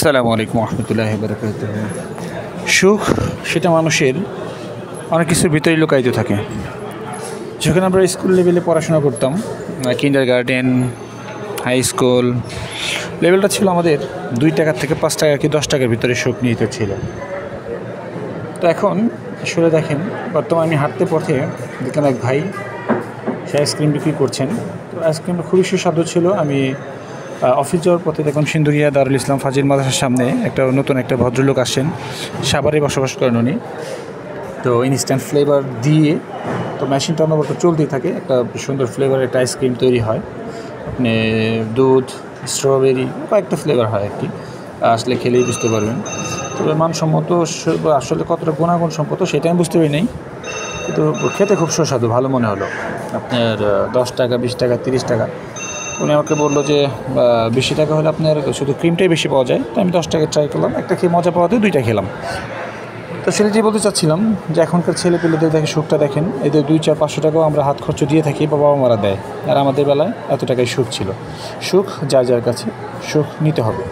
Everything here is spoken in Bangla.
আসসালামু আলাইকুম রহমতুল্লাহি বারাকাতুহু। সুখ সেটা মানুষের অনেক কিছুর ভিতরেই লুকায়িত থাকে। যখন আমরা স্কুল লেভেলে পড়াশোনা করতাম, কিন্ডার গার্ডেন, হাই স্কুল লেভেলটা ছিল আমাদের 2 টাকা থেকে 5 টাকা কি 10 টাকার ভিতরে সুখ নিহিত ছিল। তো এখন আসলে দেখেন, বর্তমানে আমি হাঁটতে পথে দেখলাম এক ভাই সে আইসক্রিম বিক্রি করছেন। তো আইসক্রিমটা খুবই সুস্বাদু ছিল। আমি অফিস যাওয়ার পথে দেখলাম সিন্দুরিয়া দারুল ইসলাম ফাজিল মাদ্রাসার সামনে নতুন একটা ভদ্রলোক আসছেন, সাভারে বসবাস করেন উনি। তো ইনস্ট্যান্ট ফ্লেভার দিয়ে তো মেশিনটা অনবরত চলতেই থাকে, একটা সুন্দর ফ্লেভারের একটা আইসক্রিম তৈরি হয়। আপনি দুধ, স্ট্রবেরি, কয়েকটা ফ্লেভার হয় আর কি, আসলে খেলেই বুঝতে পারবেন। তবে মানসম্মত আসলে কতটা গুণাগুণ সম্মত সেটা আমি বুঝতে পারি নাই, কিন্তু খেতে খুব সুস্বাদু, ভালো মনে হলো। আপনার 10 টাকা, 20 টাকা, 30 টাকা। উনি আমাকে বললো যে 20 টাকা হলে আপনার শুধু ক্রিমটাই বেশি পাওয়া যায়। তো আমি 10 টাকা ট্রাই করলাম, একটা খেয়ে মজা পাওয়াতে 2টা খেলাম। তো সেটাই বলতে চাচ্ছিলাম যে এখনকার ছেলেপেলেদের দেখে সুখটা দেখেন, এদের 2, 4, 500 টাকাও আমরা হাত খরচ দিয়ে থাকি, বাবা মারা দেয়। আর আমাদের বেলায় এত টাকায় সুখ ছিল। সুখ যার যার কাছে, সুখ নিতে হবে।